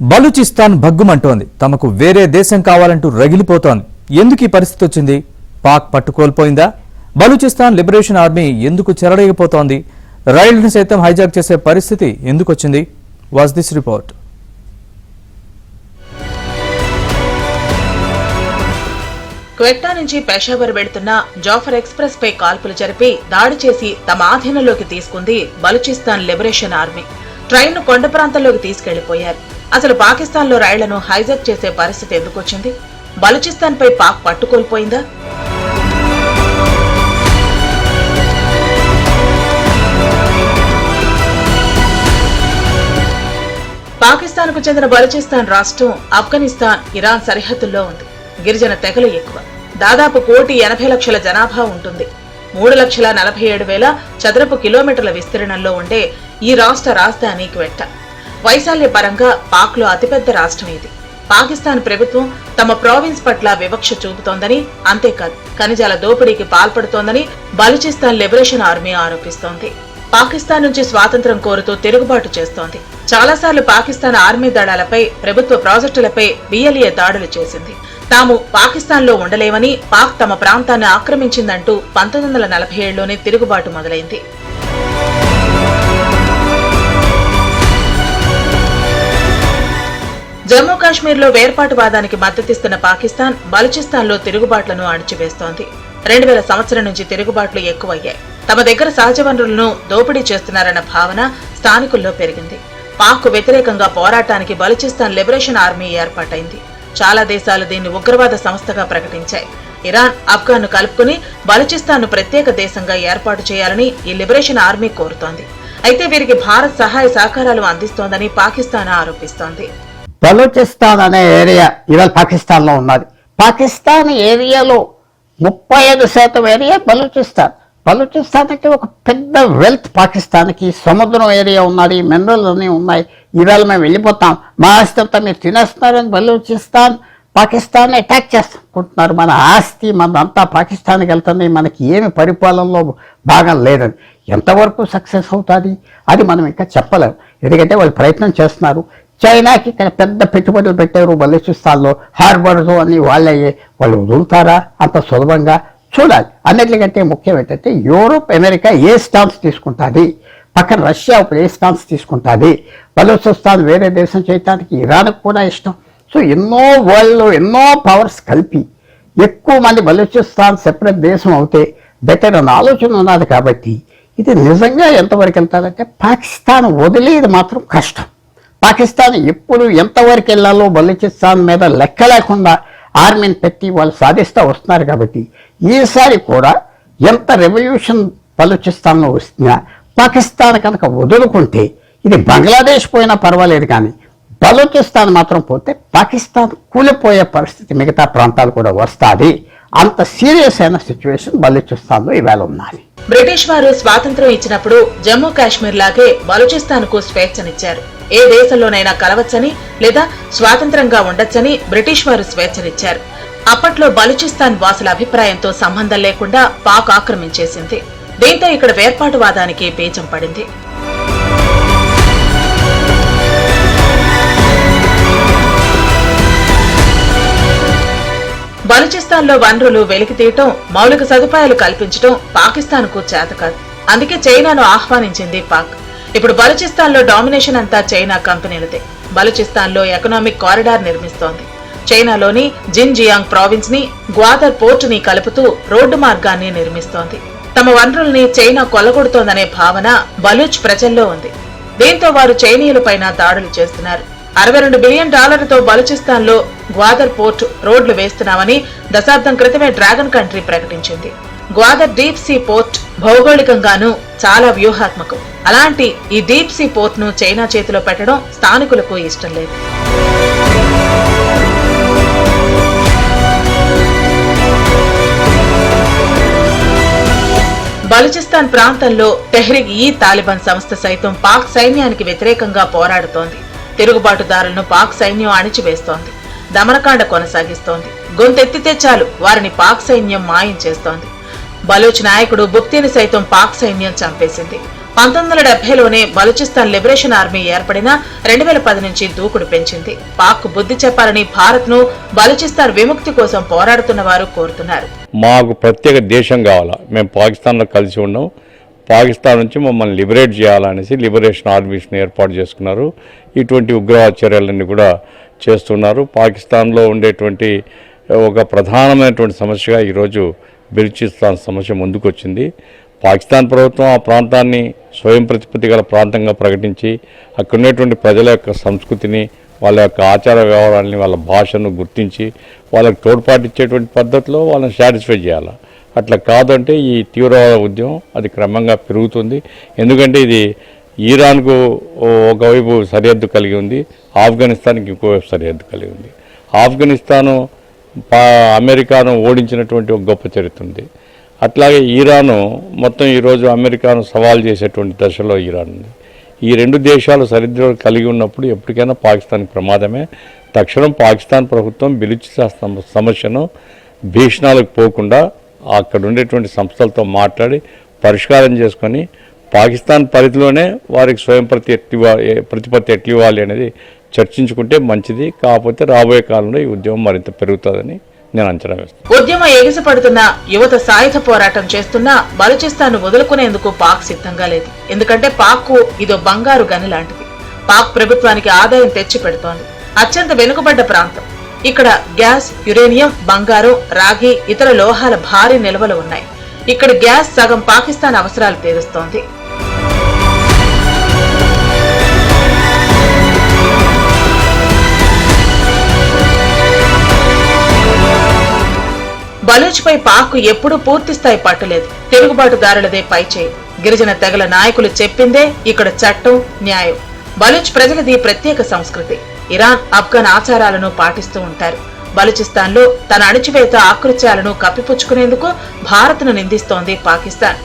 బలూచిస్తాన్ భగ్గుమంటోంది. తమకు వేరే దేశం కావాలంటూ రగిలిపోతోంది. ఎందుకు ఈ పరిస్థితి వచ్చింది? పాక్ పట్టుకోల్పోయిందా? బలూచిస్తాన్ లిబరేషన్ ఆర్మీ ఎందుకు చెలరేగిపోతోంది? రైళ్లను సైతం హైజాక్ చేసే పరిస్థితి ఎందుకు వచ్చింది? Watch this report. క్వెట్టా నుంచి పెషావర్ వెళ్తున్న జాఫర్ ఎక్స్ప్రెస్ పై కాల్పులు జరిపి దాడి చేసి తమ ఆధీనంలోకి తీసుకుంది బలూచిస్తాన్ లిబరేషన్ ఆర్మీ. ట్రైన్ ను కొండ ప్రాంతంలోకి తీసుకెళ్లిపోయారు. అసలు పాకిస్తాన్ లో రైళ్లను హైజాక్ చేసే పరిస్థితి ఎందుకు వచ్చింది? బలూచిస్తాన్ పై పాక్ పట్టుకోల్పోయిందా? పాకిస్తాన్ కు చెందిన బలూచిస్తాన్ రాష్ట్రం ఆఫ్ఘనిస్తాన్, ఇరాన్ సరిహద్దుల్లో ఉంది. గిరిజన తెగలు ఎక్కువ. దాదాపు 1,80,00,000 జనాభా ఉంటుంది. 3,47,000 చదరపు కిలోమీటర్ల విస్తీర్ణంలో ఉండే ఈ రాష్ట్ర రాజధాని క్వెట్టా. వైశాల్య పరంగా పాక్ లో అతిపెద్ద రాష్ట్రం ఇది. పాకిస్తాన్ ప్రభుత్వం తమ ప్రావిన్స్ పట్ల వివక్ష చూపుతోందని, అంతేకాదు ఖనిజాల దోపిడీకి పాల్పడుతోందని బలూచిస్తాన్ లిబరేషన్ ఆర్మీ ఆరోపిస్తోంది. పాకిస్తాన్ నుంచి స్వాతంత్ర్యం కోరుతూ తిరుగుబాటు చేస్తోంది. చాలాసార్లు పాకిస్తాన్ ఆర్మీ దళాలపై, ప్రభుత్వ ప్రాజెక్టులపై బిఎల్ఏ దాడులు చేసింది. తాము పాకిస్తాన్ లో ఉండలేమని, పాక్ తమ ప్రాంతాన్ని ఆక్రమించిందంటూ 1947లోనే తిరుగుబాటు మొదలైంది. జమ్మూ కాశ్మీర్ లో వేర్పాటువాదానికి మద్దతిస్తున్న పాకిస్తాన్ బలూచిస్తాన్ లో తిరుగుబాట్లను అణిచివేస్తోంది. 2000 సంవత్సరం నుంచి తిరుగుబాట్లు ఎక్కువయ్యాయి. తమ దగ్గర సహజ వనరులను దోపిడీ చేస్తున్నారన్న భావన స్థానికుల్లో పెరిగింది. పాక్ వ్యతిరేకంగా పోరాటానికి బలూచిస్తాన్ లిబరేషన్ ఆర్మీ ఏర్పాటైంది. చాలా దేశాలు దీన్ని ఉగ్రవాద సంస్థగా ప్రకటించాయి. ఇరాన్, ఆఫ్ఘన్ ను కలుపుకుని బలూచిస్తాన్ ను ప్రత్యేక దేశంగా ఏర్పాటు చేయాలని ఈ లిబరేషన్ ఆర్మీ కోరుతోంది. అయితే వీరికి భారత్ సహాయ సహకారాలు అందిస్తోందని పాకిస్తాన్ ఆరోపిస్తోంది. బలూచిస్తాన్ అనే ఏరియా ఇవాళ పాకిస్తాన్ లో ఉన్నది. పాకిస్తాన్ ఏరియాలో 35% ఏరియా బలూచిస్తాన్. బలూచిస్తాన్కి ఒక పెద్ద వెల్త్ పాకిస్తాన్కి. సముద్రం ఏరియా ఉన్నది, మినరల్ అన్నీ ఉన్నాయి. ఇవాళ మేము వెళ్ళిపోతాం, మా ఆస్తి అంతా మీరు తినేస్తున్నారని బలూచిస్తాన్ పాకిస్తాన్ అటాక్ చేసుకుంటున్నారు. మన ఆస్తి మనదంతా పాకిస్తాన్కి వెళ్తుంది, మనకి ఏమి పరిపాలనలో భాగం లేదని. ఎంతవరకు సక్సెస్ అవుతుంది అది మనం ఇంకా చెప్పలేము. ఎందుకంటే వాళ్ళు ప్రయత్నం చేస్తున్నారు. చైనాకి ఇక్కడ పెద్ద పెట్టుబడులు పెట్టారు బలూచిస్తాన్లో. హార్బర్స్ అన్ని వాళ్ళే. వాళ్ళు వదులుతారా అంత సులభంగా? చూడాలి. అన్నిటికంటే ముఖ్యం ఏంటంటే యూరోప్, అమెరికా ఏ స్టాన్స్ తీసుకుంటుంది, పక్కన రష్యా ఇప్పుడు ఏ స్టాన్స్ తీసుకుంటుంది. బలూచిస్తాన్ వేరే దేశం చేయడానికి ఇరాన్కి కూడా ఇష్టం. సో ఎన్నో పవర్స్ కలిపి ఎక్కువ మంది బలూచిస్తాన్ సెపరేట్ దేశం అవుతే బెటర్ అన్న ఆలోచన ఉన్నది. కాబట్టి ఇది నిజంగా ఎంతవరకు వెళ్తారంటే పాకిస్తాన్ వదిలేది మాత్రం కష్టం. పాకిస్తాన్ ఎప్పుడు ఎంతవరకు వెళ్ళాలో బలూచిస్తాన్ మీద లెక్క లేకుండా ఆర్మీని పెట్టి వాళ్ళు సాధిస్తూ వస్తున్నారు. కాబట్టి ఈసారి కూడా ఎంత రెవల్యూషన్ బలూచిస్తాన్లో వస్తున్నా పాకిస్తాన్ కనుక వదులుకుంటే ఇది బంగ్లాదేశ్ పోయినా పర్వాలేదు, కానీ బలూచిస్తాన్ మాత్రం పోతే పాకిస్తాన్ కూలిపోయే పరిస్థితి మిగతా ప్రాంతాలు కూడా వస్తుంది. అంత సీరియస్ అయిన సిచ్యువేషన్ బలూచిస్తాన్లో ఇవాళ ఉన్నది. బ్రిటిష్ వారు స్వాతంత్ర్యం ఇచ్చినప్పుడు జమ్మూ కాశ్మీర్ లాగే బలూచిస్తాన్ కు స్వేచ్ఛనిచ్చారు. ఏ దేశంలోనైనా కలవచ్చని లేదా స్వాతంత్రంగా ఉండొచ్చని బ్రిటిష్ వారు స్వేచ్ఛనిచ్చారు. అప్పట్లో బలూచిస్తాన్ వాసుల అభిప్రాయంతో సంబంధం లేకుండా పాక్ ఆక్రమించేసింది. దీంతో ఇక్కడ వేర్పాటువాదానికి బీజం పడింది. బలూచిస్తాన్ లో వనరులు వెలికితీయటం, మౌలిక సదుపాయాలు కల్పించడం పాకిస్తాన్ కు చేత కాదు. అందుకే చైనాను ఆహ్వానించింది పాక్. ఇప్పుడు బలూచిస్తాన్ లో డామినేషన్ అంతా చైనా కంపెనీలదే. బలూచిస్తాన్ లో ఎకనామిక్ కారిడార్ నిర్మిస్తోంది. చైనాలోని జిన్జియాంగ్ ప్రావిన్స్ ని గ్వాదర్ పోర్ట్ ని కలుపుతూ రోడ్డు మార్గాన్ని నిర్మిస్తోంది. తమ వనరుల్ని చైనా కొల్లగొడుతోందనే భావన బలూచ్ ప్రజల్లో ఉంది. దీంతో వారు చైనీయులపైన దాడులు చేస్తున్నారు. $62 బిలియన్ తో బలూచిస్తాన్ లో గ్వాదర్ పోర్ట్ రోడ్లు వేస్తున్నామని దశాబ్దం క్రితమే డ్రాగన్ కంట్రీ ప్రకటించింది. గ్వాదర్ డీప్ సీ పోర్ట్ భౌగోళికంగానూ చాలా వ్యూహాత్మకం. అలాంటి ఈ డీప్ సీ పోర్ట్ ను చైనా చేతిలో పెట్టడం స్థానికులకు ఇష్టం లేదు. బలూచిస్తాన్ ప్రాంతంలో తెహ్రీక్ ఈ తాలిబాన్ సంస్థ సైతం పాక్ సైన్యానికి వ్యతిరేకంగా పోరాడుతోంది. తిరుగుబాటుదారులను పాక్ సైన్యం అణిచివేస్తోంది. దమనకాండ కొనసాగిస్తోంది. గొంతెత్తితే చాలు వారిని పాక్ సైన్యం మాయం చేస్తోంది. బలూచ్ నాయకుడు బుక్తీని సైతం పాక్ సైన్యం చంపేసింది. 1970లోనే బలూచిస్తాన్ లిబరేషన్ ఆర్మీ ఏర్పడినా 2010 నుంచి దూకుడు పెంచింది. పాక్ బుద్ధి చెప్పాలని భారత్ ను బలూచిస్తాన్ విముక్తి కోసం పోరాడుతున్న వారు కోరుతున్నారు. మాకు ప్రత్యేక దేశం కావాలా, మేము పాకిస్తాన్లో కలిసి ఉన్నాం, పాకిస్తాన్ నుంచి మమ్మల్ని లిబరేట్ చేయాలనేసి లిబరేషన్ ఆర్మీస్ని ఏర్పాటు చేసుకున్నారు. ఇటువంటి ఉగ్రవాద చర్యలన్నీ కూడా చేస్తున్నారు. పాకిస్తాన్లో ఉండేటువంటి ఒక ప్రధానమైనటువంటి సమస్యగా ఈరోజు బలూచిస్తాన్ సమస్య ముందుకొచ్చింది. పాకిస్తాన్ ప్రభుత్వం ఆ ప్రాంతాన్ని స్వయం ప్రతిపత్తి గల ప్రాంతంగా ప్రకటించి అక్కడ ఉన్నటువంటి ప్రజల యొక్క సంస్కృతిని, వాళ్ళ యొక్క ఆచార వ్యవహారాలని, వాళ్ళ భాషను గుర్తించి వాళ్ళకి తోడ్పాటిచ్చేటువంటి పద్ధతిలో వాళ్ళని సాటిస్ఫై చేయాలి. అట్లా కాదంటే ఈ తీవ్రవాద ఉద్యమం అది క్రమంగా పెరుగుతుంది. ఎందుకంటే ఇది ఇరాన్కు ఒకవైపు సరిహద్దు కలిగి ఉంది, ఆఫ్ఘనిస్తాన్కి ఇంకోవైపు సరిహద్దు కలిగి ఉంది. ఆఫ్ఘనిస్తాను అమెరికాను ఓడించినటువంటి ఒక గొప్ప చరిత్ర ఉంది. అట్లాగే ఇరాను మొత్తం ఈరోజు అమెరికాను సవాల్ చేసేటువంటి దశలో ఇరాన్ ఉంది. ఈ రెండు దేశాలు సరిహద్దులు కలిగి ఉన్నప్పుడు ఎప్పటికైనా పాకిస్తాన్కి ప్రమాదమే. తక్షణం పాకిస్తాన్ ప్రభుత్వం బలూచిస్తాన్ సమస్యను భీషణాలకు పోకుండా అక్కడ ఉండేటువంటి సంస్థలతో మాట్లాడి పరిష్కారం చేసుకొని పాకిస్తాన్ పరిధిలోనే వారికి స్వయం ప్రతిపత్తి ఎట్లు ఇవ్వాలి అనేది చర్చించుకుంటే మంచిది. కాకపోతే రాబోయే కాలంలో ఈ ఉద్యమం మరింత పెరుగుతుందని నేను అంచనా వేస్తాను. ఉద్యమం ఎగిసిపడుతున్న యువత సాయుధ పోరాటం చేస్తున్నా బలూచిస్తాన్ వదులుకునేందుకు పాక్ సిద్ధంగా లేదు. ఎందుకంటే పాక్ ఇదో బంగారు గని లాంటిది. పాక్ ప్రభుత్వానికి ఆదాయం తెచ్చి పెడుతోంది. అత్యంత వెనుకబడ్డ ప్రాంతం. ఇక్కడ గ్యాస్, యురేనియం, బంగారం, రాగి, ఇతర లోహాల భారీ నిల్వలు ఉన్నాయి. ఇక్కడ గ్యాస్ సగం పాకిస్తాన్ అవసరాలు తీరుస్తోంది. బలూచ్పై పాక్ ఎప్పుడూ పూర్తిస్థాయి పట్టులేదు. తిరుగుబాటుదారులదే పైచేయి. గిరిజన తెగల నాయకులు చెప్పిందే ఇక్కడ చట్టం, న్యాయం. బలూచ్ ప్రజలది ప్రత్యేక సంస్కృతి. ఇరాన్, ఆఫ్ఘన్ ఆచారాలను పాటిస్తూ ఉంటారు. బలూచిస్తాన్లో తన అణచివేత ఆకృత్యాలను కప్పిపుచ్చుకునేందుకు భారత్ను నిందిస్తోంది పాకిస్తాన్.